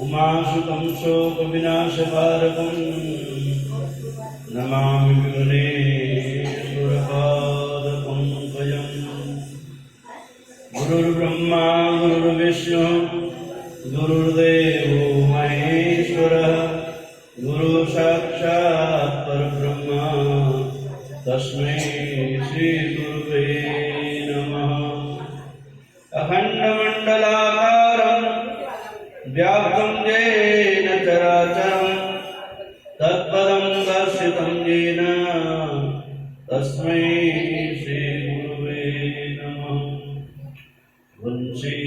उमासुतं शोकविनाशकारकं नमामि विघ्नेश्वरपादपङ्कजम्। गुरुर्ब्रह्मा गुरुर्विष्णु गुरुर्देवो महेश्वरः, गुरु साक्षात् परब्रह्म तस्मै श्री गुरुवे नमः। अखण्डमण्डलाकारं व्याप्तं येन चराचरं तत्पदं दर्शितं येन तस्मै श्री गुरुवे नमः। वंशी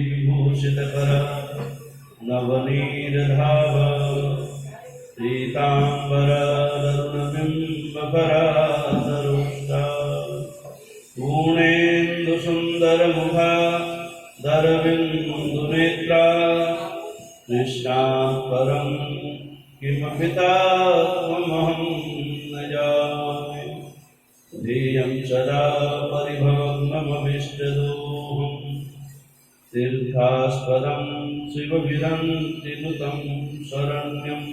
विभूषितकर नवनीरधाव पीताम्बररुणबिम्बफराधरुष्टा पूर्णेन्दुसुन्दरमुखा दरबिन्दुनेत्रा कृष्णात् परं किमपि तत्त्वमहं न जाने। ध्येयं सदा परिभवग्नमभीष्टदोहं तीर्थास्पदं शिवविरन्तिनुतं शरण्यं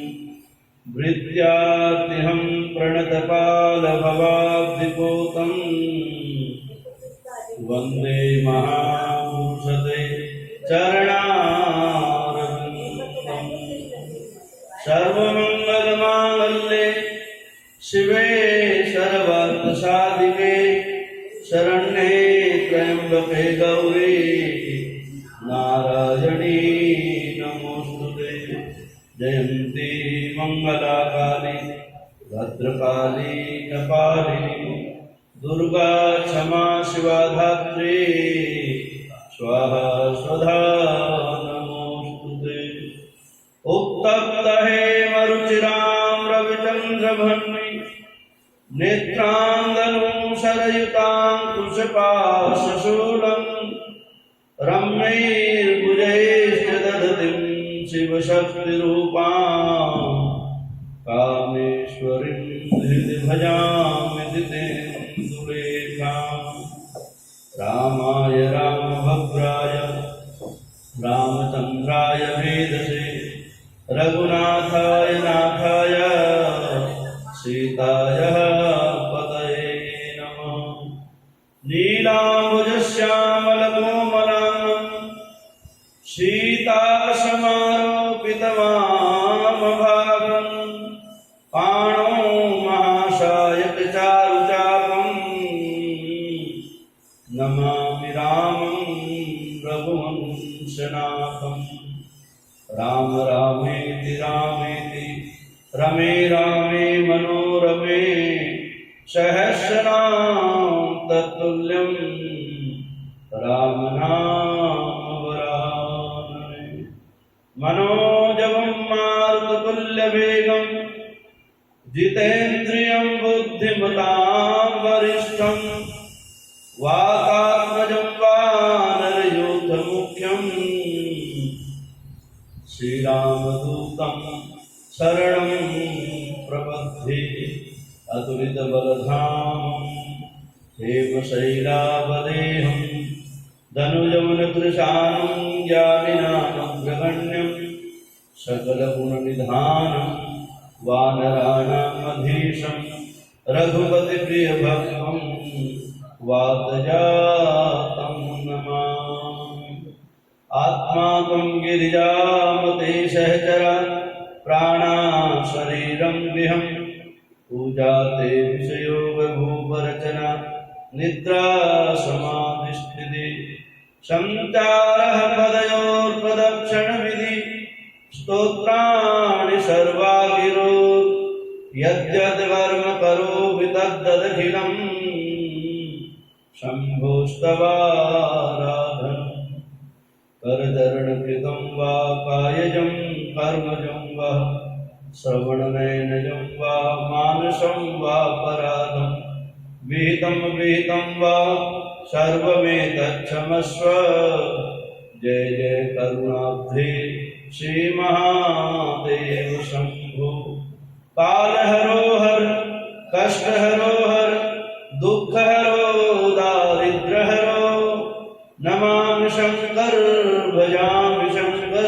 भृत्यार्तिहं प्रणतपालभवाब्धिपोतं वन्दे महापुरुषते चरणारविन्दं। सर्वमङ्गलमाङ्गल्ये शिवे सर्वार्थसाधिके शरण्ये त्र्यम्बके गौरी नारायणी नमोस्तुते। जयन्ती मंगलाकाली भद्रकाली कपालिनी दुर्गा क्षमा शिवा धात्री स्वाहा स्वधा नमोस्तुते। उत्तप्त हेमरुचिरां रविचन्द्रभन्नि नेत्राङ्गनुसरयुताङ्कुशपाशशूलं रम्यैर्भुजैश्च दधतीं शिवशक्तिरूपां कामेश्वरीं हृदि भजामि जितेन्दुलेखां। रामाय रामभद्राय रामचन्द्राय वेदसे रघुनाथाय नाथाय सीताय पतये नमः। नीलाम्बुजश्यामलकोमलां सीतासमारोपितवामभागं पाणौ महासायकचारुचापं नमामि रामं रघुवंशनाथं। राम रामेति रामेति रमे रामे मनोरमे सहस्रनाम तत्तुल्यं रामनामवरानने। मनोजवं मारुततुल्यवेगं जितेन्द्रियं बुद्धिमतां वरिष्ठं वातात्मजं वानरयूथमुख्यं श्रीरामदूतं शरणं प्रपद्ये। अतुलितबलधामं हेमशैलावदेहं धनुजवनकृशानं ज्ञानिनामग्रगण्यं सकलगुणनिधानं वानराणामधीशं रघुपतिप्रियभक्तं वातजातं नमामि। आत्माकं गिरिजामते सहचरा प्राणा शरीरं विहं पूजाते विषयोगभूपरचना निद्रा समाधिस्थिति संचारः पदयोर्प्रदक्षिणविधि स्तोत्राणि सर्वा गिरो यद्यद् करोमि तद्ददखिलं शम्भोस्तवाराधनं। करचरणकृतं वा कायजं कर्मजं वा श्रवणनयनजं वा मानसं वापराधं विहितं वा सर्वमेतत्क्षमस्व। जय जय करुणाब्धे श्रीमहादेव शंभो। कालहरो हर कष्टहरो हर दुःखहरो दारिद्र्यहरो नमामि शंकर भजामि शंकर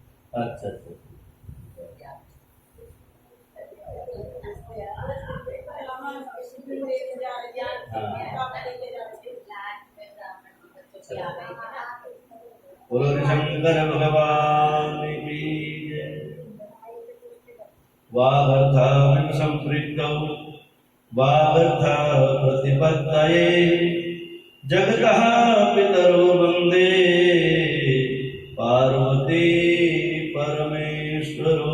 अच्छा अच्छा। बोलो शंकर भगवान की जय। वागर्था संपृक्तौ वागर्था प्रतिपत्तये जगतः पितरो वन्दे पार्वती परमेश्वरो।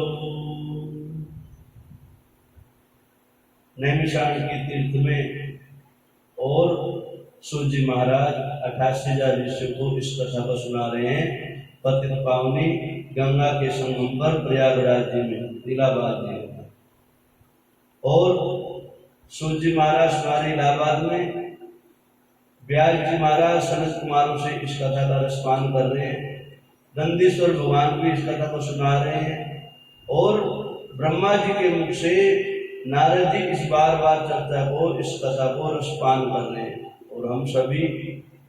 नैमिषारण्य के तीर्थ में और सूर्य महाराज 88,000 ऋषियों को इस कथा को सुना रहे हैं। पतित पावनी गंगा के संगम पर प्रयागराज जी में इलाहाबाद में, और सूर्य महाराज हमारे इलाहाबाद में, व्यास जी महाराज सनत कुमारों से इस कथा का रसपान कर रहे हैं। नंदीश्वर भगवान भी इस कथा को सुना रहे हैं, और ब्रह्मा जी के मुख से नारद जी इस बार बार चर्चा को, इस कथा को रसपान कर रहे हैं। और हम सभी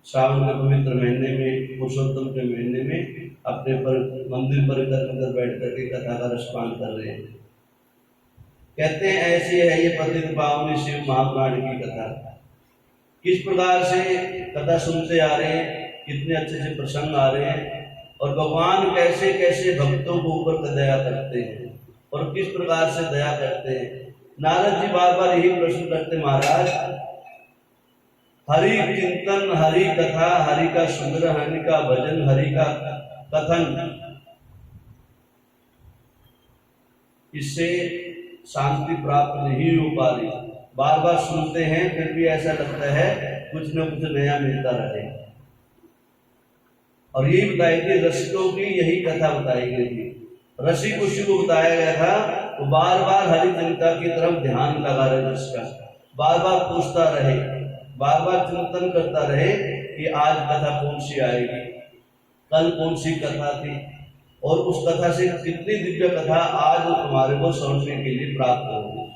श्रावण के पवित्र महीने में, पुरुषोत्तम के महीने में अपने मंदिर परिसर अंदर बैठ करके कथा का रसपान कर रहे हैं। कहते हैं ऐसी है ये पतित पावनी शिव महापुराण की कथा। किस प्रकार से कथा सुनते आ रहे हैं, कितने अच्छे से प्रसंग आ रहे हैं, और भगवान कैसे कैसे भक्तों को ऊपर दया करते हैं और किस प्रकार से दया करते हैं। नारद जी बार बार यही प्रश्न करते, महाराज हरि चिंतन, हरि कथा, हरि का सुंदर, हरि का भजन, हरि का कथन, इससे शांति प्राप्त नहीं हो पा रही। बार बार सुनते हैं फिर भी ऐसा लगता है कुछ न कुछ नया मिलता रहे। और यही बताई थी, रसिकों की यही कथा बताई गई थी। रसिक उसी को बताया गया था तो बार बार हरि चिंता की तरफ ध्यान लगा रहे, जिसका बार बार पूछता रहे, बार बार चिंतन करता रहे कि आज कथा कौन सी आएगी, कल कौन सी कथा थी, और उस कथा से कितनी दिव्य कथा आज तुम्हारे को सुनने के लिए प्राप्त होगी।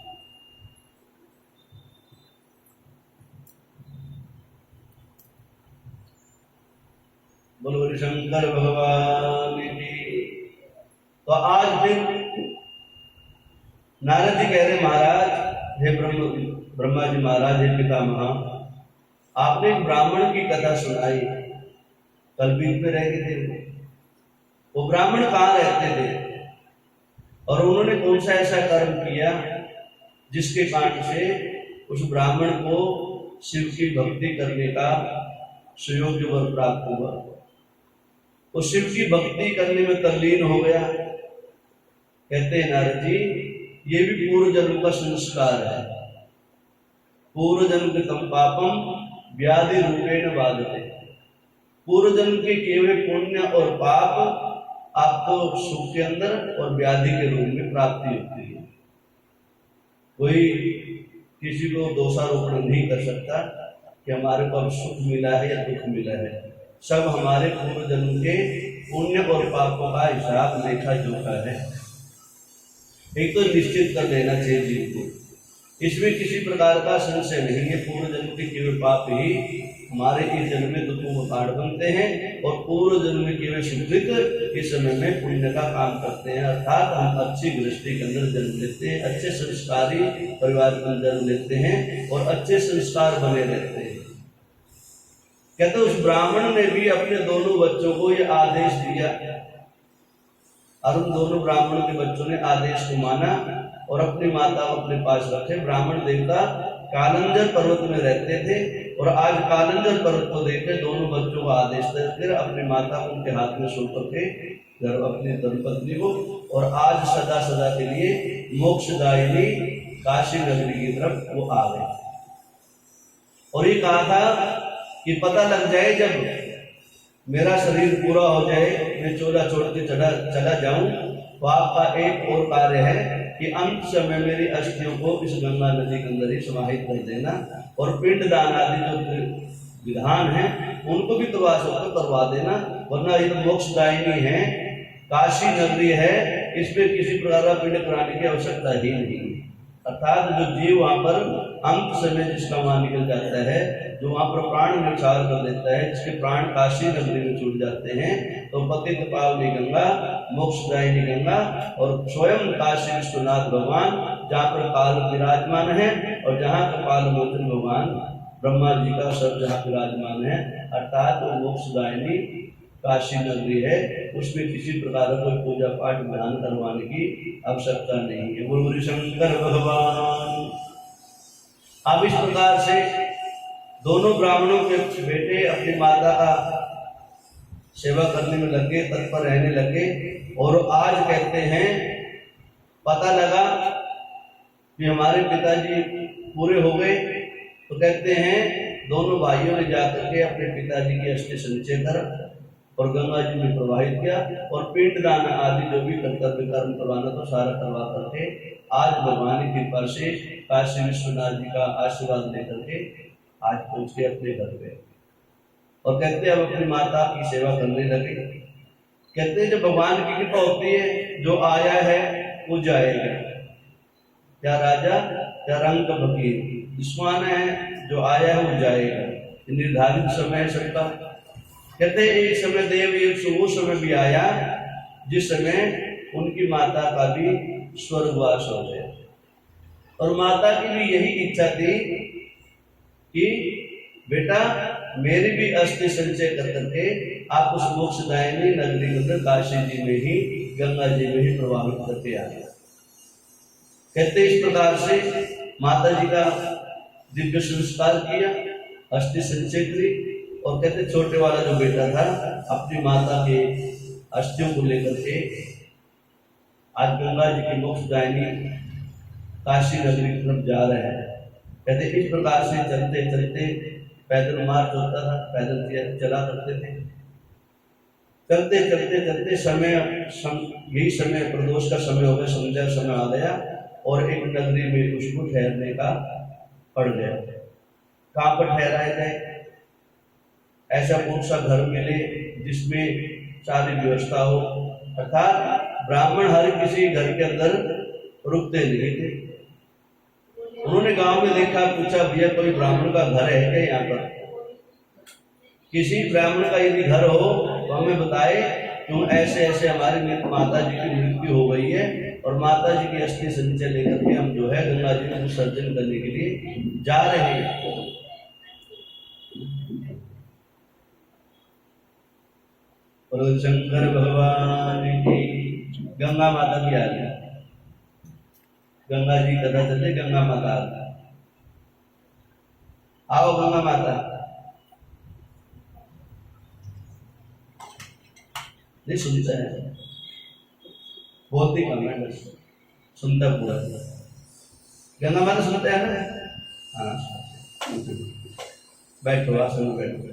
बोलो शंकर भगवान की। तो आज फिर नारद जी कह रहे, महाराज हे ब्रह्मा जी महाराज, हे पितामह, आपने एक ब्राह्मण की कथा सुनाई, कल बीच में रह गए थे। वो ब्राह्मण कहाँ रहते थे और उन्होंने कौन सा ऐसा कर्म किया जिसके कारण से उस ब्राह्मण को शिव की भक्ति करने का सुयोग्य वर प्राप्त हुआ। वो शिव की भक्ति करने में तल्लीन हो गया। कहते हैं नारद जी, ये भी पूर्व जन्म का संस्कार है। पूर्व जन्म के तम पापम व्याधि रूपेण बाधते। पूर्व जन्म के किए हुए पुण्य और पाप आपको सुख के अंदर और व्याधि के रूप में प्राप्ति होती है। कोई किसी को दोषारोपण नहीं कर सकता कि हमारे को अब सुख मिला है या दुख मिला है। सब हमारे पूर्व जन्म के पुण्य और पापों का हिसाब लेखा जोखा है। एक तो निश्चित कर लेना चाहिए जीव को, इसमें किसी प्रकार का संशय नहीं है। पूर्व जन्म के केवल पाप ही हमारे इस जन्म में दुखों का कारण बनते हैं, और पूर्व जन्म में केवल सुकृत इस समय में पुण्य का काम करते हैं। अर्थात हम अच्छी दृष्टि के अंदर जन्म लेते हैं, अच्छे संस्कारी परिवार के अंदर जन्म लेते हैं और अच्छे संस्कार बने रहते हैं। कहते उस ब्राह्मण ने भी अपने दोनों बच्चों को ये आदेश दिया, और उन दोनों ब्राह्मण के बच्चों ने आदेश को माना और अपनी माता को अपने पास रखे। ब्राह्मण देवता कालंजर पर्वत में रहते थे, और आज कालंजर पर्वत को देखकर दोनों बच्चों को आदेश देकर अपनी माता को उनके हाथ में सौंप करके अपनी धर्मपत्नी को, और आज सदा सदा के लिए मोक्षदायिनी काशी नगरी की तरफ वो आ गए। और ये कहा था कि पता लग जाए जब मेरा शरीर पूरा हो जाए, मैं चोला छोड़ के चला जाऊं, तो आपका एक और कार्य है कि अंत समय मेरी अस्थियों को इस गंगा नदी के अंदर ही समाहित कर देना, और पिंड दान आदि जो विधान है उनको भी करवा देना, वरना ये मोक्षदायिनी है, काशी नगरी है, इसमें किसी प्रकार का पिंड कराने की आवश्यकता ही नहीं। अर्थात जो जीव वहां पर अंत समय जिसका वहां निकल जाता है, जो वहाँ पर प्राण न्यौछावर कर देता है, जिसके प्राण काशी नगरी में छूट जाते हैं, तो पतित पावनी गंगा, मोक्षदायिनी गंगा और स्वयं काशी विश्वनाथ भगवान, जहाँ पर काल विराजमान है और जहाँ कपाल मोचन भगवान ब्रह्मा जी का सब जहाँ विराजमान है, अर्थात वो मोक्षदायिनी काशी नगरी है, उसमें किसी प्रकार का कोई पूजा पाठ ध्यान करवाने की आवश्यकता नहीं है। बोलो शंकर भगवान। अब इस प्रकार से दोनों ब्राह्मणों के बेटे अपनी माता का सेवा करने में लगे, तत्पर रहने लगे। और आज कहते हैं पता लगा कि हमारे पिताजी पूरे हो गए, तो कहते हैं दोनों भाइयों ने जाकर के अपने पिताजी की अस्थि संचय कर और गंगा जी में प्रवाहित किया और पिंडदान आदि जो भी कर्तव्य कर्म करवाना तो सारा करवा करके आज भगवान की कृपा से काशी विश्वनाथ जी का आशीर्वाद लेकर के आज पहुंच के अपने घर पे। और कहते अब अपनी माता की सेवा करने लगे। कहते हैं जब भगवान की कृपा होती है, जो आया है वो जाएगा, क्या राजा क्या रंग का फकीर, जिसमान है जो आया है वो जाएगा, निर्धारित समय सबका। कहते एक समय देव एक वो समय भी आया जिस समय उनकी माता का भी स्वर्गवास हो गया। और माता की भी यही इच्छा थी कि बेटा मेरी भी अस्थि संचय कर करके आप उस मोक्षदायिनी नगरी के अंदर काशी जी में ही, गंगा जी में ही प्रवाहित करके आ गया। कहते इस प्रकार से माता जी का दिव्य संस्कार किया, अस्थि संचय करी। और कहते छोटे वाला जो बेटा था अपनी माता के अस्थियों को लेकर के आज गंगा जी की मोक्षदायिनी काशी नगरी की तरफ जा रहे हैं। कहते इस प्रकार से चलते चलते पैदल मार्च होता था, पैदल चला करते थे। चलते चलते चलते समय यही समय प्रदोष का समय हो गया, संध्या समय आ गया और एक नगरी में उसको ठहरने का पड़ गया। कहाँ पर ठहराया जाए? ऐसा कौन सा घर मिले जिसमें सारी व्यवस्था हो, अर्थात ब्राह्मण हर किसी घर के अंदर रुकते नहीं थे। उन्होंने गांव में देखा, पूछा भैया कोई ब्राह्मण का घर है क्या यहाँ पर? किसी ब्राह्मण का यदि घर हो तो हमें बताए, क्यों ऐसे ऐसे हमारी माता जी की मृत्यु हो गई है और माता जी की अस्थि संचय लेकर के हम जो है गंगा जी में विसर्जन करने के लिए जा रहे हैं। शंकर भगवान की गंगा माता भी आ गई। गंगा जी कथा चलते गंगा माता आ गई। आओ गंगा माता। नहीं सुनता है, बहुत ही कम है, बस सुनता पूरा। गंगा माता सुनते हैं ना? हाँ बैठो, आसन में बैठो।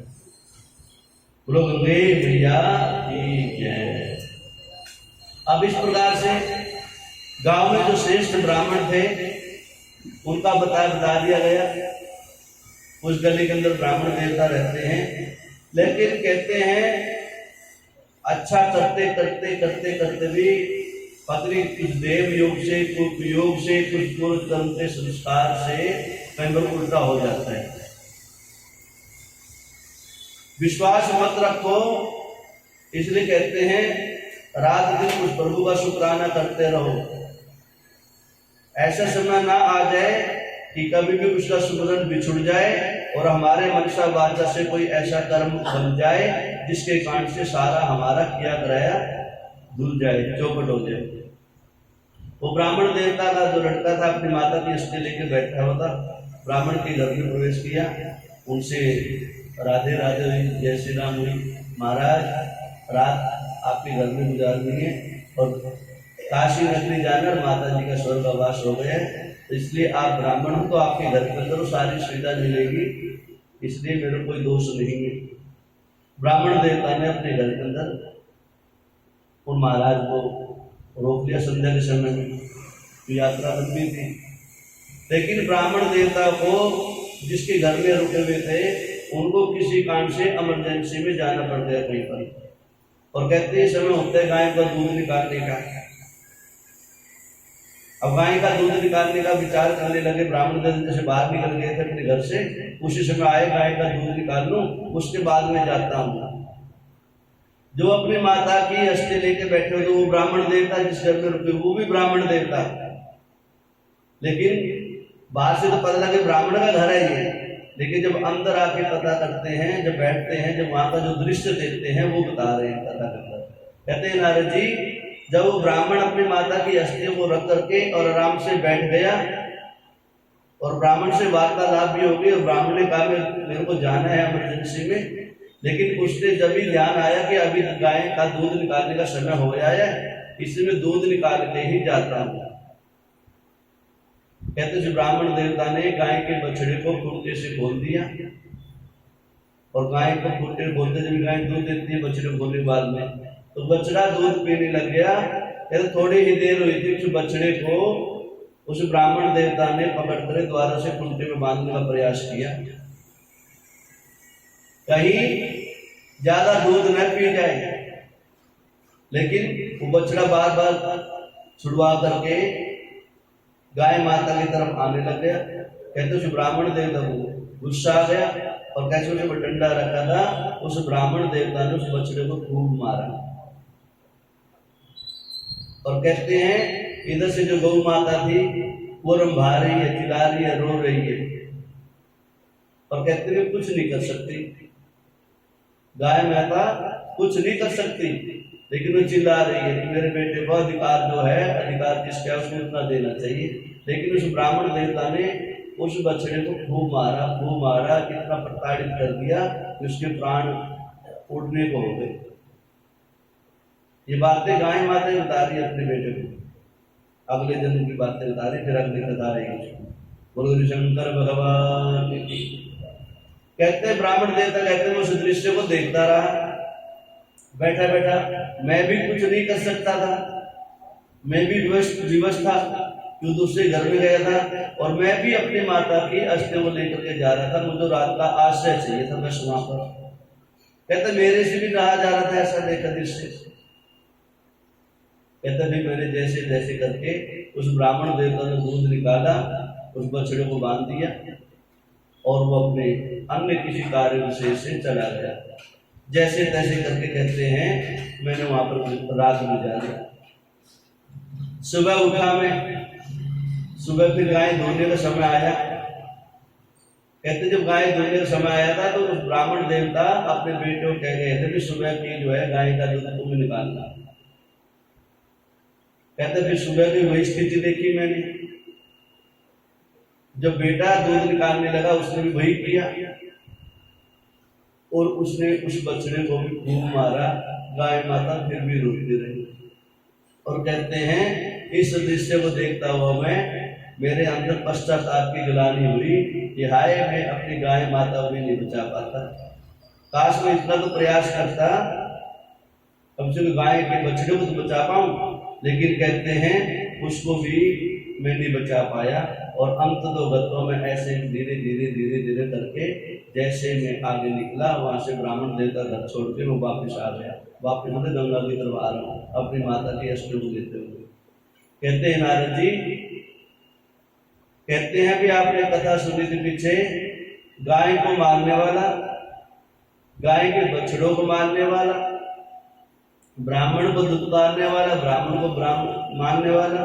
बोलो गंगे मैया की जय। अब इस प्रकार से गांव में जो श्रेष्ठ ब्राह्मण थे उनका बता दिया गया। उस गली के अंदर ब्राह्मण देवता रहते हैं, लेकिन कहते हैं अच्छा करते करते करते करते भी पत्नी कुछ देव योग से, कुछ योग से, कुछ पूर्व कर्म के संस्कार से कई बार उल्टा हो जाता है। विश्वास मत रखो, इसलिए कहते हैं रात दिन उस प्रभु का शुक्राना करते रहो। ऐसा समय ना आ जाए कि कभी भी उसका सुमरन बिछुड़ जाए और हमारे मनसा वाचा से कोई ऐसा कर्म बन जाए जिसके कारण से सारा हमारा किया कराया धुल जाए, चौपट हो जाए। वो ब्राह्मण देवता का जो लड़का था अपनी माता की अस्थि लेके बैठा हुआ था, ब्राह्मण के घर में प्रवेश किया, उनसे राधे राधे हुई, जय श्री राम हुई। महाराज रात आपके घर में गुजारनी है और काशी नगरी जाना, माता जी का स्वर्गवास हो गया, तो इसलिए आप ब्राह्मण हो तो आपके घर के अंदर सारी सुविधा मिलेगी, इसलिए मेरे कोई दोष नहीं है। ब्राह्मण देवता ने अपने घर के अंदर उन महाराज को रोक लिया संध्या के समय में, तो यात्रा लंबी थी। लेकिन ब्राह्मण देवता को जिसके घर में रुके हुए थे उनको किसी कारण से इमरजेंसी में जाना पड़ गया कहीं पर, और कहते हैं समय होता है गाय का दूध निकालने का। अब गाय का दूध निकालने का विचार करने लगे। ब्राह्मण जैसे बाहर निकल गए थे अपने घर से, उसी समय आए गाय का दूध निकाल लूं, उसके बाद में जाता हूँ। जो अपनी माता की अस्थि लेके बैठे हो, तो वो ब्राह्मण देवता जिस घर में रुके वो भी ब्राह्मण देवता, लेकिन बाहर से तो पता लगे ब्राह्मण का घर है ये, लेकिन जब अंदर आके पता करते हैं, जब बैठते हैं, जब वहां का जो दृश्य देखते हैं वो बता रहे हैं कथा करकर। कहते हैं नारद जी, जब वो ब्राह्मण अपनी माता की अस्थियों को रख करके और आराम से बैठ गया और ब्राह्मण से वार्तालाप भी हो गई, और ब्राह्मण ने कहा मेरे को जाना है इमरजेंसी में, लेकिन उसने जब भी ध्यान आया कि अभी गाय का दूध निकालने का समय हो गया है, इसमें दूध निकाल के ही जाता हूँ। कहते जो ब्राह्मण देवता ने गाय के बछड़े को खूंटे से खोल दिया, और गाय को खूंटे बोलते जब गाय दूध देती है बछड़े खोलने के बाद में, तो बछड़ा दूध पीने लग गया। कहते थोड़ी ही देर हुई थी, उस बछड़े को उस ब्राह्मण देवता ने पकड़ कर द्वारा से खूंटे में बांधने का प्रयास किया, कहीं ज्यादा दूध न पी जाए, लेकिन वो बछड़ा बार बार छुड़वा करके गाय माता की तरफ आने लग गया। कहते उस ब्राह्मण देवता को गुस्सा आ गया, और कैसे उसने डंडा रखा था, उस ब्राह्मण देवता ने उस बछड़े को खूब मारा। और कहते हैं इधर से जो गौ माता थी वो रंभा रही है, चिल्ला रही है, रो रही है, और कहते हैं कुछ नहीं कर सकती गाय माता, कुछ नहीं कर सकती, लेकिन वो चिल्ला रही है कि मेरे बेटे को अधिकार जो है, अधिकार जिसका उसको उतना देना चाहिए। लेकिन उस ब्राह्मण देवता ने उस बछड़े को खूब मारा, इतना प्रताड़ित कर दिया कि उसके प्राण उड़ने को हो गए। ये बातें गाय माता बता रही है अपने बेटे को, अगले जन्म की बातें बता रही, फिर अगले बता रही है। बोलो शंकर भगवान। कहते हैं ब्राह्मण देवता कहते हैं उस दृश्य को देखता रहा, बैठा बैठा मैं भी कुछ नहीं कर सकता था, मैं भी विवश था, जो दूसरे घर में गया था, और मैं भी अपनी माता की अस्थियों को लेकर के जा रहा था, मुझे रात का आश्रय चाहिए था, मैं वहां पर। कहते मेरे से भी रहा जा रहा था ऐसा देखा दृश्य। कहते भी मैंने जैसे जैसे करके उस ब्राह्मण देवता ने दूध निकाला, उस बछड़े को बांध दिया, और वो अपने अन्य किसी कार्य विशेष से चला गया। जैसे तैसे करके कहते हैं मैंने वहां पर रात में जा लिया। सुबह उठा मैं, सुबह फिर गाय धोने का समय आया। कहते जब गाय धोने का समय आया था तो उस ब्राह्मण देवता अपने बेटे को कह गए थे कि सुबह की जो है गाय का दूध तुम्हें निकालना। कहते फिर सुबह की वही स्थिति देखी मैंने, जब बेटा दूध निकालने लगा उसने भी वही किया, और उसने उस बछड़े को भी खूब मारा। गाय माता फिर भी रोती रही, और कहते हैं इस दृश्य को देखता हुआ मेरे अंदर पश्चाताप की गिलानी हुई कि हाय मैं अपनी गाय माता को भी नहीं बचा पाता, काश मैं इतना तो प्रयास करता कम से कम गाय के बछड़े को तो बचा पाऊं, लेकिन कहते हैं उसको भी मैं नहीं बचा पाया। और अंत तो गत्वा में ऐसे धीरे धीरे करके जैसे मैं आगे निकला, वहां से ब्राह्मण देवता घर छोड़ के वो वापिस आ गया। वापिस मतलब गंगा की तरफ आ रहा हूँ अपनी माता की अस्थियों को लेते हुए। कहते हैं नारद जी, कहते हैं कि आपने कथा सुनी थी पीछे, गाय को मारने वाला, गाय के बछड़ों को मारने वाला, ब्राह्मण को दुत्कारने वाला, ब्राह्मण को ब्राह्मण मारने वाला,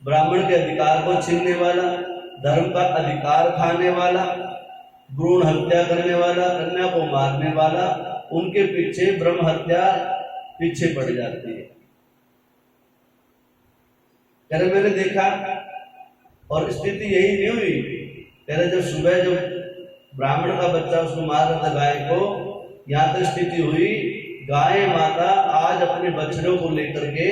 ब्राह्मण के अधिकार को छीनने वाला, धर्म का अधिकार खाने वाला, भ्रूण हत्या करने वाला, कन्या को मारने वाला, उनके पीछे ब्रह्म हत्या पीछे पड़ जाती है। कह रहे मैंने देखा, और स्थिति यही नहीं हुई। कह रहे जब सुबह जब ब्राह्मण का बच्चा उसको मार रहा था गाय को, यहाँ तक स्थिति हुई गाय माता आज अपने बछड़ों को लेकर के,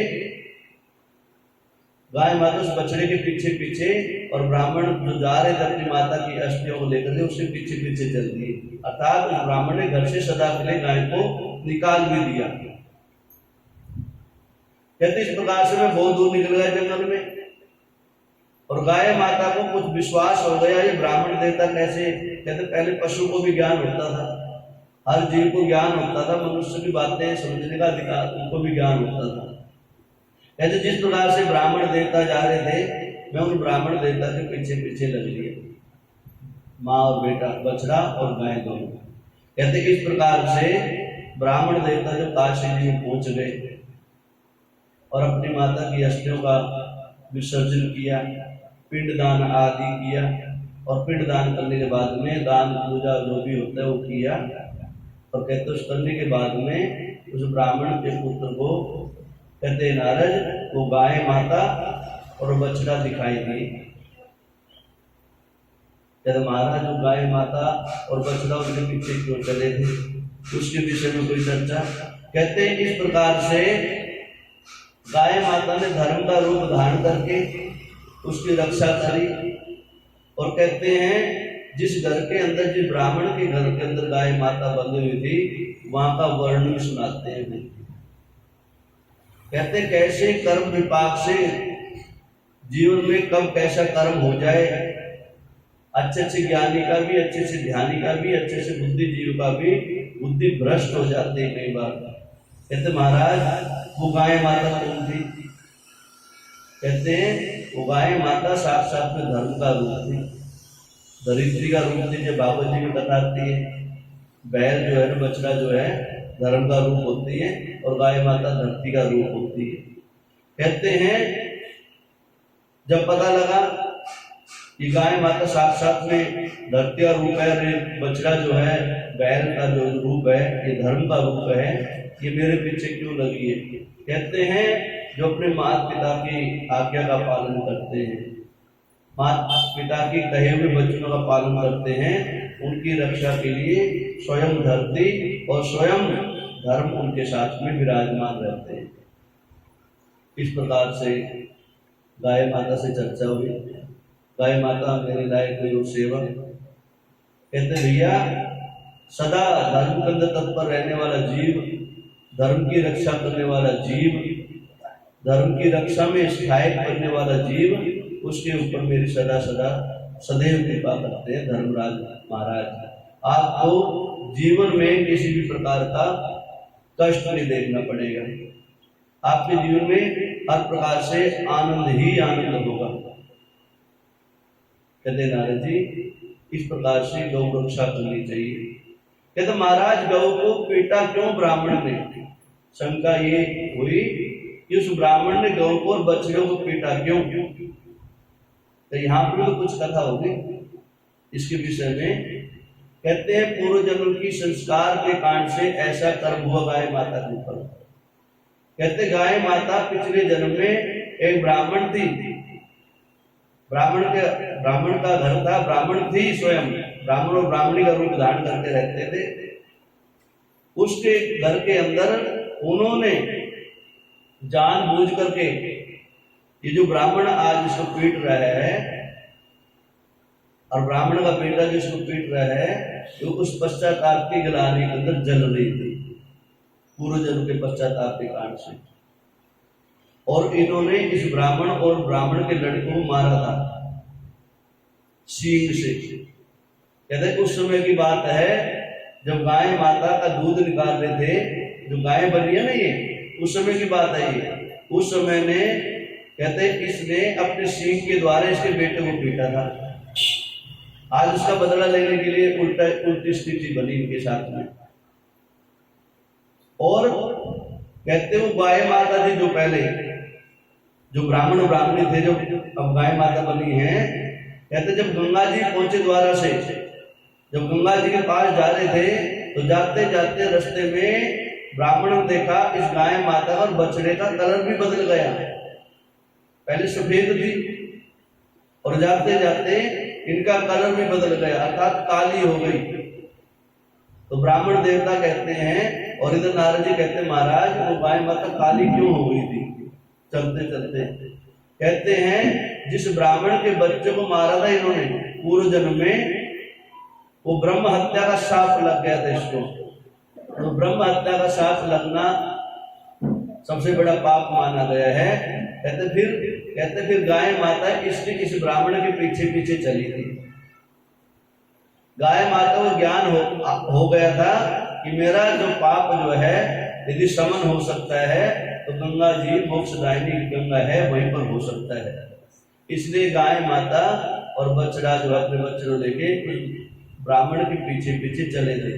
गाय माता उस बछड़े के पीछे पीछे, और ब्राह्मण जो जा रहे थे अपनी माता की अस्थियों को लेकर के उसके पीछे पीछे चल दिए। अर्थात उस ब्राह्मण ने घर से सदा के लिए गाय को निकाल भी दिया। कहते इस प्रकार से मैं बहुत दूर निकल गया जंगल में, और गाय माता को कुछ विश्वास हो गया ये ब्राह्मण देवता कैसे। कहते पहले पशु को भी ज्ञान होता था, हर जीव को ज्ञान होता था, मनुष्य की बातें समझने का अधिकार उनको भी ज्ञान होता था। कहते जिस प्रकार से ब्राह्मण देवता जा रहे थे, मैं उन ब्राह्मण देवता के पीछे पीछे लग लिया, माँ और बेटा, बछड़ा और गाय दोनों। कहते इस प्रकार से ब्राह्मण देवता जब काशी जी में पहुंच गए और अपनी माता की अस्थियों का विसर्जन किया, पिंडदान आदि किया, और पिंडदान करने के बाद में दान पूजा जो भी होता है वो किया, और कहते उस करने के बाद में उस ब्राह्मण के पुत्र को कहते नारद वो गाय माता और बछड़ा दिखाई दी। कहते महाराज वो गाय माता और बछड़ा उनके पीछे क्यों चले थे, उसके विषय में कोई चर्चा। कहते इस प्रकार से गाय माता ने धर्म का रूप धारण करके उसकी रक्षा करी, और कहते हैं जिस घर के अंदर, जिस ब्राह्मण के घर के अंदर गाय माता बंधी हुई थी, वहां का वर्णन सुनाते हैं। कहते कैसे कर्म विपाक से जीवन में कब कैसा कर्म हो जाए, अच्छे से ज्ञानी का भी, अच्छे से ध्यानी का भी, अच्छे से बुद्धिजीवी का भी बुद्धि भ्रष्ट हो जाते हैं कई बार। कहते महाराज वो गाय माता कौन थी? कहते हैं वो गाय माता साक्षात में धर्म का रूप थी, धरित्री का रूप थी। जब बाबा जी में बताती है, बैल जो है, बछड़ा जो है धर्म का रूप होती है, और गाय माता धरती का रूप होती है। कहते हैं जब पता लगा कि गाय माता साक्षात में धरती का रूप है, बछड़ा जो है बैल का जो रूप है ये धर्म का रूप है, ये मेरे पीछे क्यों लगी है? कहते हैं जो अपने माता पिता की आज्ञा का पालन करते हैं, माता पिता की कहे हुए वचनों का पालन करते हैं, उनकी रक्षा के लिए स्वयं धरती और स्वयं धर्म उनके साथ में विराजमान रहते हैं। इस प्रकार से गाय माता से चर्चा हुई। गाय माता मेरे लायक कोई और सेवा। कहते भैया सदा धर्म के अंदर तत्पर रहने वाला जीव, धर्म की रक्षा करने वाला जीव, धर्म की रक्षा में सहायक बनने वाला जीव, उसके ऊपर मेरी सदा सदा सदैव कृपा करते हैं धर्मराज महाराज। आपको जीवन में किसी भी प्रकार का कष्ट नहीं देखना पड़ेगा, आपके जीवन में हर प्रकार से आनंद ही आनंद होगा। कहते नारद जी इस प्रकार से गौ रक्षा करनी चाहिए। कहते महाराज गौ को पीटा क्यों ब्राह्मण ने? शंका ये हुई कि उस ब्राह्मण ने गौ को और बछड़ों को पीटा क्यों? तो यहाँ पर तो कुछ कथा होगी इसके विषय में। कहते हैं पूर्व जन्म की संस्कार के कांड से ऐसा कर्म हुआ गाय माता के ऊपर। कहते गाय माता पिछले जन्म में एक ब्राह्मण थी, ब्राह्मण का घर था, ब्राह्मण थी स्वयं, ब्राह्मण और ब्राह्मणी का रूप धारण करके रहते थे। उसके घर के अंदर उन्होंने जानबूझ करके ये जो ब्राह्मण आज इसको पीट रहा है और ब्राह्मण का बेटा जो इसको पीट रहा है, तो उस पश्चाताप की गलाने के अंदर जल रही थी पूर्व जन्म के पश्चाताप के कारण से। और इन्होंने इस ब्राह्मण और ब्राह्मण के लड़कों को मारा था सींग से। कहते उस समय की बात है जब गाय माता का दूध निकाल रहे थे, जो गाय बनी है ना ये, उस समय की बात है ये। उस समय में कहते इसने अपने सींग के द्वारा इसके बेटे को पीटा था। आज उसका बदला लेने के लिए उल्टी स्थिति बनी इनके साथ में। और कहते वो गाय माता थी जो पहले, जो ब्राह्मण ब्राह्मणी थे, जो अब गाय माता बनी है। कहते जब गंगा जी पहुंचे द्वारा से, जब गंगा जी के पास जा रहे थे, तो जाते जाते रास्ते में ब्राह्मण ने देखा इस गाय माता और बछड़े का कलर भी बदल गया। पहले सफेद थी और जाते जाते इनका कलर भी बदल गया, अर्थात काली हो गई। तो ब्राह्मण देवता कहते हैं, और इधर नारद जी कहते हैं महाराज वो गाय माता काली क्यों हो गई थी चलते चलते? कहते हैं जिस ब्राह्मण के बच्चे को मारा था इन्होंने पूर्व जन्म में, वो ब्रह्म हत्या का शाप लग गया था इसको। तो ब्रह्म हत्या का शाप लगना सबसे बड़ा पाप माना गया है। कहते फिर गाय माता इसके इस ब्राह्मण के पीछे पीछे चली थी। गाय माता को ज्ञान हो गया था कि मेरा जो पाप जो है यदि शमन हो सकता है तो गंगा जी मोक्षदायिनी गंगा है, वहीं पर हो सकता है। इसलिए गाय माता और बछड़ा जो अपने बच्चे को लेके ब्राह्मण के पीछे पीछे चले गए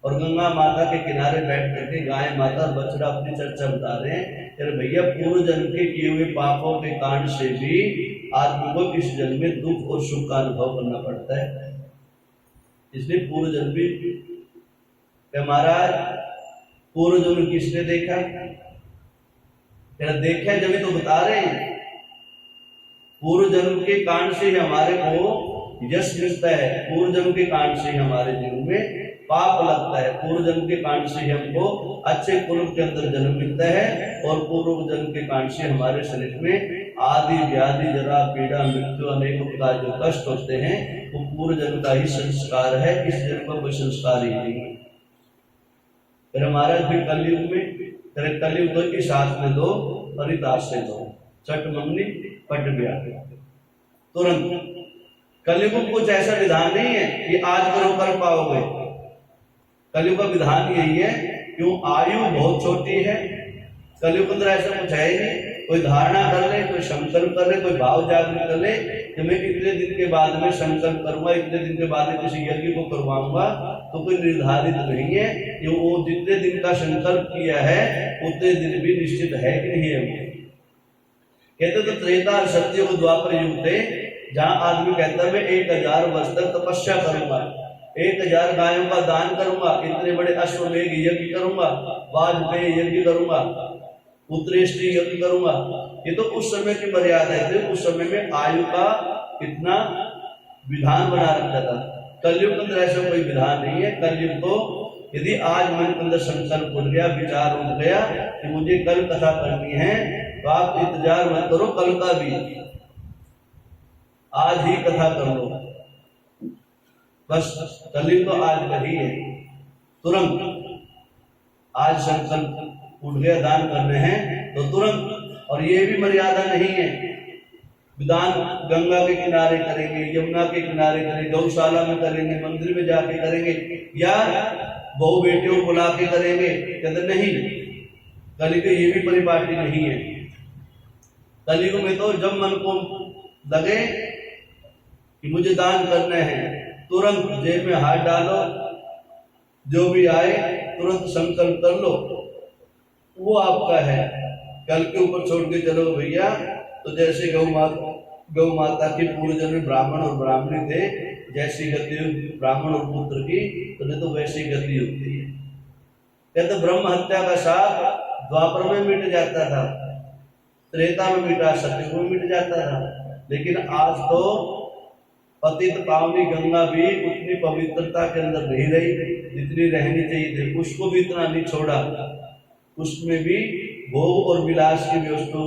और गंगा माता के किनारे बैठ करके गाय माता और बछड़ा अपनी चर्चा बता रहे हैं। अरे भैया, पूर्व जन्म के किए हुए पापों के कारण से भी आदमी को इस जन्म में दुख और सुख का अनुभव करना पड़ता है। इसलिए पूर्व जन्म भी महाराज, पूर्व जन्म किसने देखा? देखा जब तो बता रहे हैं। पूर्व जन्म के कारण से हमारे को यश मिलता है, पूर्व जन्म के कारण से हमारे जीवन में पाप लगता है, पूर्व जन्म के कारण से हमको अच्छे कुल के अंदर जन्म मिलता है और पूर्व जन्म के कारण से हमारे शरीर में आदि व्याधि जरा पीड़ा मृत्यु अनेक प्रकार जो कष्ट होते हैं वो पूर्व जन्म का ही संस्कार है। इस जन्म का कोई संस्कार ही नहीं। फिर हमारा फिर कलयुग में कलयुग तो इस हाथ में दो और इस हाथ से दो, चट मंगनी पट गया तुरंत। कलयुग में कुछ ऐसा विधान नहीं है कि आज करो कर पाओगे। कलयुग का विधान यही है, क्यों आयु बहुत छोटी है। कलयुग के अंदर ऐसा कुछ है ही नहीं। कोई धारणा कर ले, कोई संकल्प कर ले, कोई भाव जागृत कर ले कि मैं इतने दिन के बाद में संकल्प करूंगा, इतने दिन के बाद में किसी यज्ञ को करवाऊंगा, तो कोई निर्धारित नहीं है कि वो जितने दिन का संकल्प किया है उतने दिन भी निश्चित है कि नहीं है। कहते तो त्रेता और सत्युग द्वापर युग थे, जहां आदमी कहता है मैं 1000 वर्ष तक तपस्या करूंगा, 1000 गायों का दान करूंगा, इतने बड़े अश्वमेघ यज्ञ करूंगा, वाजपेयी यज्ञ करूंगा, उत्तरेष्टि यज्ञ करूंगा। ये तो उस समय की मर्यादा है, उस समय में आयु का इतना विधान बना रखा था। कलयुग के अंदर ऐसा कोई विधान नहीं है। कलयुग तो यदि आज मन के अंदर संकल्प उठ गया, विचार उठ गया कि मुझे कल कथा करनी है, तो आप इंतजार मत करो कल का भी, आज ही कथा कर लो। बस कलयुग तो आज का ही है, तुरंत आज संकल्प उठ गया दान करने हैं तो तुरंत। और ये भी मर्यादा नहीं है, दान गंगा के किनारे करेंगे, यमुना के किनारे करेंगे, गौशाला में करेंगे, मंदिर में जाके करेंगे, या बहु बेटियों को बुला के करेंगे। कहते नहीं, कलयुग ये भी परिपाटी नहीं है। कलयुग में तो जब मन को लगे कि मुझे दान करने हैं, तुरंत जेब में हाथ डालो, जो भी आए तुरंत संकल्प कर लो, वो आपका है। कल के ऊपर छोड़ के चलो भैया। तो जैसे गौ माता की पूर्व जन्म में ब्राह्मण और ब्राह्मणी थे, जैसी गति ब्राह्मण और पुत्र की, तो वैसी गति होती है। कहते ब्रह्म हत्या का शाप द्वापर में मिट जाता था, त्रेता में मिटा, सतयुग में मिट जाता था। लेकिन आज तो पतित पावनी गंगा भी उतनी पवित्रता के अंदर नहीं रही जितनी रहनी चाहिए थी, उसको भी इतना नहीं छोड़ा, उसमें भी भोग और विलास की व्यवस्था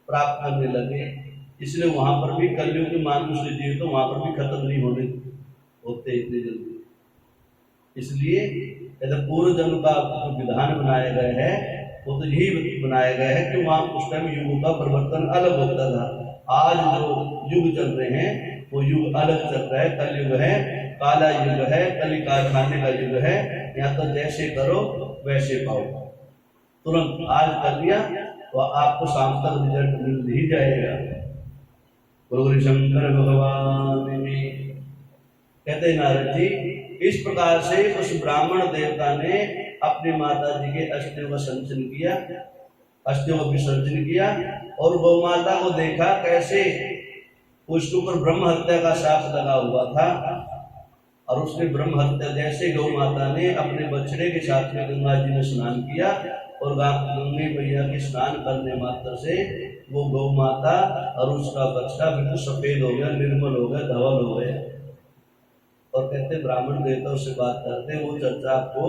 प्राप्त करने लगे। इसलिए वहां पर भी कलयुग के मानुष्य जीव तो वहां पर भी खत्म नहीं होते इतने जल्दी। इसलिए यदि पूर्व जन्म का जो विधान बनाया गया है वो तो यही बनाया गया है कि वहां उस टाइम युग का परिवर्तन अलग होता था। आज जो युग चल रहे हैं वो युग अलग चल रहा है, कलयुग है, काला युग है, कली कारखाने का युग है। यहाँ तो जैसे करो वैसे पाओ, तुरंत आज कर दिया तो आपको शाम तक रिजल्ट मिल ही जाएगा। गुरु शंकर भगवान कहते नारद जी, इस प्रकार से उस ब्राह्मण देवता ने अपनी माता जी के अस्थियों का संचन किया, अस्थियों का विसर्जन किया और गौ माता को देखा कैसे उसके ऊपर ब्रह्म हत्या का शाप लगा हुआ था। और उसने ब्रह्म हत्या, जैसे गौ माता ने अपने बछड़े के साथ में गंगा जी में स्नान किया और गंगे मैया के स्नान करने मात्र से वो गौ माता और उसका बछड़ा बिल्कुल सफेद हो गया, निर्मल हो गया, धवल हो गया। और कहते ब्राह्मण देवता उससे बात करते, वो चर्चा आपको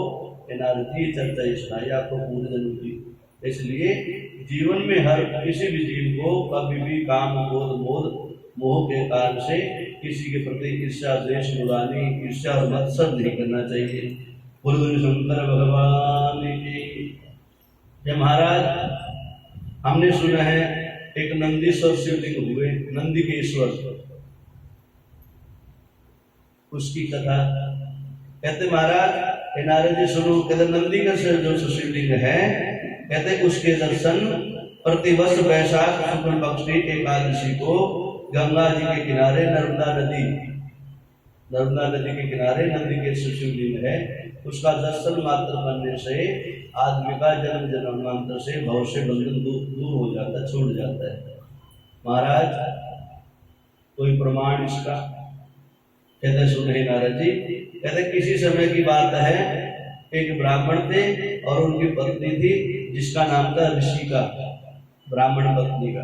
एनालिटी चर्चा ही सुनाई आपको पूरे जन्म की। इसलिए जीवन में हर किसी भी जीव को कभी भी काम क्रोध मोह मोह के कारण से किसी के प्रति ईर्ष्या द्वेष बुरानी ईर्ष्या और मत्सर नहीं करना चाहिए। गुरु शंकर भगवान की जय। महाराज, हमने सुना है एक नंदीश्वर शिवलिंग हुए, नंदी के ईश्वर, उसकी कथा कहते महाराज नारद जी सुनो। कहते नंदी का जो शिवलिंग है कहते उसके दर्शन प्रतिवर्ष वैशाख शुक्ल पक्ष की एकादशी को गंगा जी के किनारे नर्मदा नदी के किनारे नंदिकेश्वर शिवलिंग है, उसका दर्शन मात्र करने से आदमी का जन्म जन्मांतर से भव से बंधन दूर हो जाता है, छूट जाता है। महाराज कोई प्रमाण इसका? कहते सुने नारद जी, कहते किसी समय की बात है, एक ब्राह्मण थे और उनकी पत्नी थी जिसका नाम था ऋषिका। ब्राह्मण पत्नी का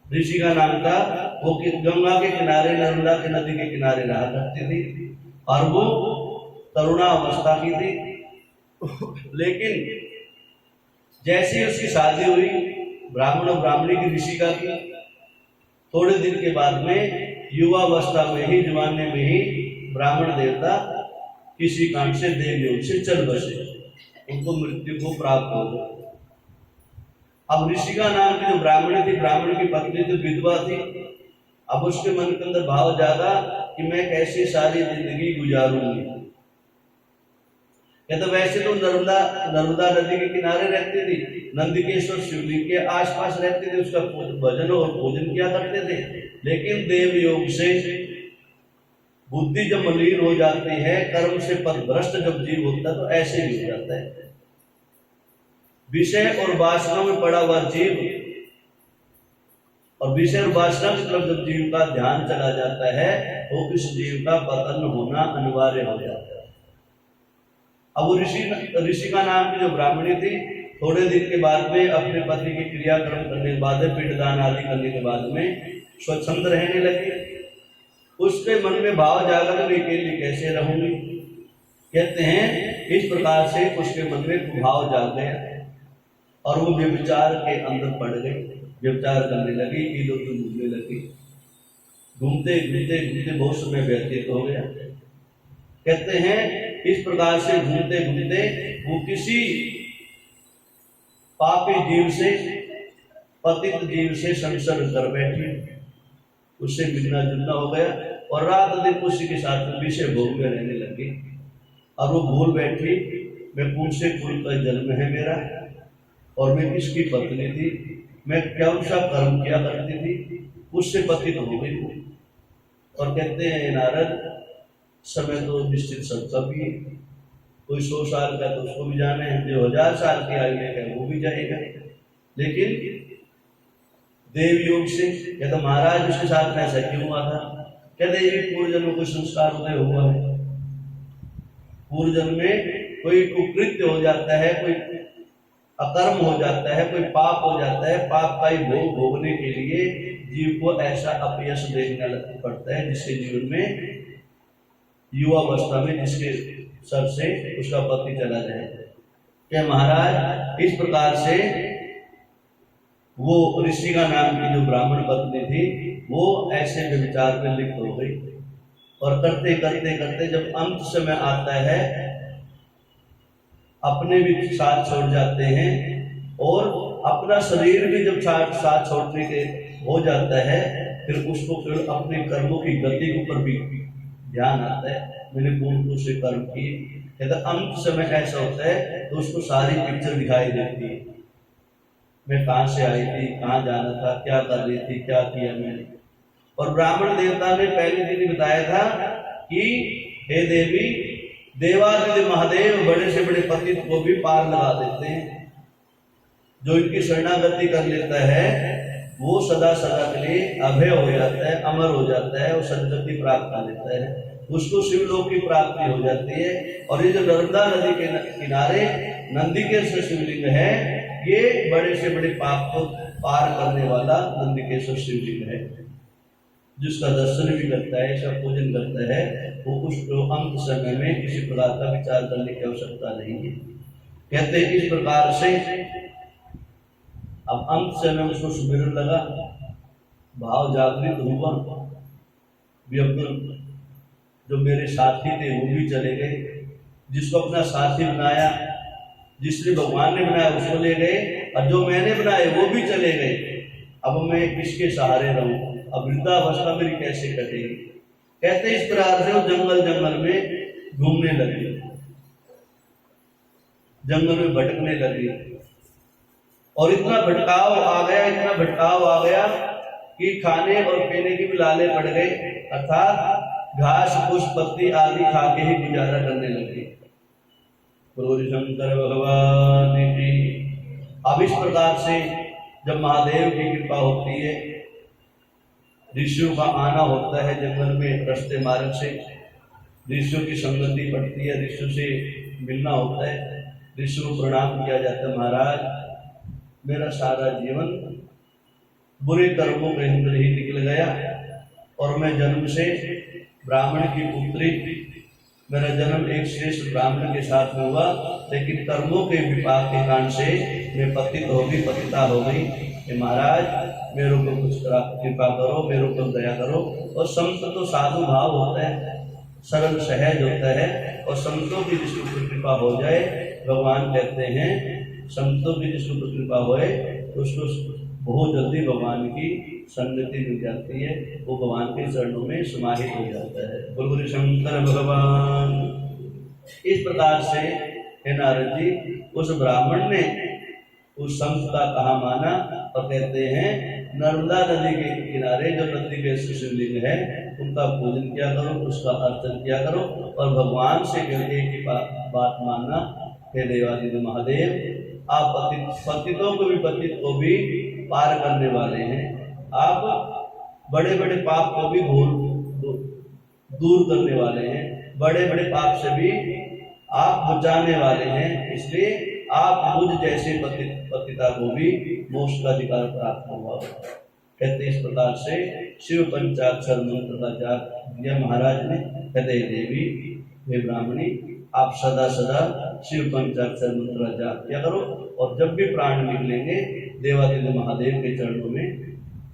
ऋषि का नाम था। वो गंगा के किनारे नर्मदा के नदी के किनारे रहा करती थी और वो तरुणावस्था की थी। लेकिन जैसे उसकी शादी हुई ब्राह्मण और ब्राह्मणी की ऋषिका की, थोड़े दिन के बाद में युवावस्था में ही, जवानी में ही ब्राह्मण देवता किसी कारण से देवयोग से चल बसे, उनको मृत्यु को प्राप्त हो गया। अब ऋषिका नाम की जो ब्राह्मणी थी, ब्राह्मण की पत्नी तो विधवा थी। अब उसके मन के अंदर भाव जागा कि मैं कैसे सारी जिंदगी गुजारूंगी। या तो वैसे तो नर्मदा नदी के किनारे रहती थी, नंदिकेश्वर शिवलिंग के आसपास रहते थे, उसका भजन और भोजन किया करते थे। लेकिन देव योग से बुद्धि जब मलिन हो जाती है, कर्म से पथभ्रष्ट जब जीव होता है तो ऐसे ही हो जाता है। विषय और वासना में पड़ा हुआ जीव और विषय और वासना की तरफ जब जीव का ध्यान चला जाता है तो इस जीव का पतन होना अनिवार्य हो जाता है। अब वो ऋषि का नाम की जो ब्राह्मणी थी, थोड़े दिन के बाद में अपने पति के क्रियाक्रम करने के बाद, पिंडदान आदि करने के बाद में स्वच्छंद रहने लगी। उसके मन में भाव जागा कि मैं अकेली कैसे रहूंगी। कहते हैं इस प्रकार से उसके मन में भाव जाग गया और वो व्यभिचार के अंदर पड़ गई, व्यभिचार करने लगी, इधर उधर घूमने लगी। घूमते घूमते घूमते बहुत समय व्यतीत हो गया। कहते हैं इस प्रकार से घूमते घूमते वो किसी पापी जीव से, पतित जीव से संसर्ग कर बैठी, उससे मिलना जुलना हो गया और रात दिन उसी के साथ विषय भोग में रहने लगी। और वो भूल बैठी मैं कौन से कुल का जन्म है मेरा और मैं किसकी पत्नी थी, मैं क्या सा कर्म किया करती थी, उससे पतित हो गई। और कहते हैं नारद समय तो निश्चित सबका भी है, कोई 100 साल का तो उसको भी जाना है, जो 1000 साल की आयु है वो भी जाएगा। लेकिन देव योग से या तो महाराज उसके साथ में ऐसा क्यों हुआ था? कहते ये पूर्व जन्म कोई संस्कार उदय हुआ है, पूर्व जन्म में कोई कुकृत्य हो जाता है, कोई अकर्म हो जाता है, कोई पाप हो जाता है। पाप का ही भोग भोगने के लिए जीव को ऐसा अपयश देखना पड़ता है, जिसके जीवन में युवावस्था में जिसके सर से उसका पति चला जाए। क्या महाराज इस प्रकार से वो ऋषि का नाम की जो ब्राह्मण पत्नी थी वो ऐसे व्यभिचार में लिप्त हो गई। और करते करते करते जब अंत समय आता है, अपने भी साथ छोड़ जाते हैं और अपना शरीर भी जब साथ छोड़ने के हो जाता है, फिर उसको फिर अपने कर्मों की गति के ऊपर भी ध्यान आता है, मैंने कौन से कर्म किए। कहता अंत समय ऐसा होता है तो उसको सारी पिक्चर दिखाई देती है, मैं कहाँ से आई थी, कहाँ जाना था, क्या कर रही थी, क्या किया मैंने। और ब्राह्मण देवता ने पहले दिन बताया था कि हे देवी, देवादिदेव महादेव बड़े से बड़े पतित को भी पार लगा देते हैं। जो इनकी शरणागति कर लेता है वो सदा सदा के लिए अभय हो जाता है, अमर हो जाता है और सदगति प्राप्त कर लेता है, उसको शिवलोक की प्राप्ति हो जाती है। और ये जो नर्मदा नदी के किनारे नंदिकेश्वर शिवलिंग है, ये बड़े से बड़े पाप को पार करने वाला नंदिकेश्वर शिवलिंग है। जिसका दर्शन भी करता है, इसका पूजन करता है, वो उसको अंत समय में किसी प्रकार का विचार करने की आवश्यकता नहीं है। कहते हैं इस प्रकार से अब अंत समय उसको सुमिरन लगा, भाव जागृत हुआ। जो मेरे साथी थे वो भी चले गए, जिसको अपना साथी बनाया, जिसने भगवान ने बनाया उसको ले गए, और जो मैंने बनाए वो भी चले गए। अब मैं किसके सहारे रहूं? अब वृद्धावस्था मेरी कैसे कटेगी? कहते इस प्रकार से वो जंगल में घूमने लगे, जंगल में भटकने लगे। और इतना भटकाव आ गया कि खाने और पीने की भी लाले पड़ गए, अर्थात घास पुष्प पत्ती आदि खा के ही गुजारा करने लगे। गुरु शंकर भगवान की। अब इस प्रकार से जब महादेव की कृपा होती है, ऋषियों का आना होता है जंगल में रास्ते मार्ग से, ऋषियों की संगति पड़ती है, ऋषियों से मिलना होता है, ऋषियों को प्रणाम किया जाता है। महाराज, मेरा सारा जीवन बुरे कर्मों के अंदर ही निकल गया और मैं जन्म से ब्राह्मण की पुत्री, मेरा जन्म एक श्रेष्ठ ब्राह्मण के साथ में हुआ, लेकिन कर्मों के विपाक के कारण से मैं पतित हो गई, पतिता हो गई। महाराज, मेरे ऊपर कुछ कृपा करो, मेरे ऊपर दया करो। और संत तो साधु भाव होता है, सरल सहज होता है, और संतों की जिसके ऊपर कृपा हो जाए, भगवान कहते हैं संतों की जिसके ऊपर कृपा होए तो उसको बहुत जल्दी भगवान की सन्निधि मिल जाती है, वो भगवान के चरणों में समाहित हो जाता है। गुरु शंकर भगवान। इस प्रकार से हे नारद जी, उस ब्राह्मण ने उस संत का कहा माना और कहते हैं नर्मदा नदी के किनारे जो नदी के शिवलिंग है उनका पूजन किया करो, उसका अर्चन किया करो और भगवान से कहते कि बात मानना, हे देवादिदेव महादेव, आप पतितों को भी पतित को भी पार करने वाले हैं, आप बड़े बड़े पाप को भी दूर करने वाले हैं, बड़े बड़े पाप से भी आप बुझाने वाले हैं, इसलिए आप मुझ जैसे पतिता को भी मोक्ष का अधिकार प्राप्त होगा। कहते इस प्रकार से शिव पंचाक्षर मंत्र का जाप दिया महाराज ने। कहते देवी, हे ब्राह्मणी, आप सदा सदा शिव पंचाक्षर मंत्र का जाप किया करो और जब भी प्राण निकलेंगे देवादिदेव महादेव के चरणों में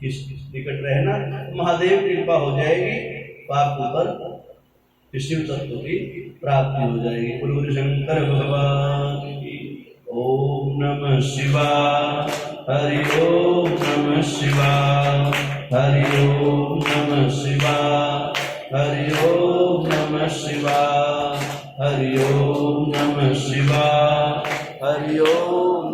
किस निकट रहना, महादेव की कृपा हो जाएगी, पाप ऊपर शिव तत्व की प्राप्ति हो जाएगी। गुरु शंकर भगवान की। ओम नमः शिवाय, हरि ओम नमः शिवाय, हरि ओम नमः शिवाय, हरि ओम नमः शिवाय, हरि ओम नमः शिवाय, हरि ओम।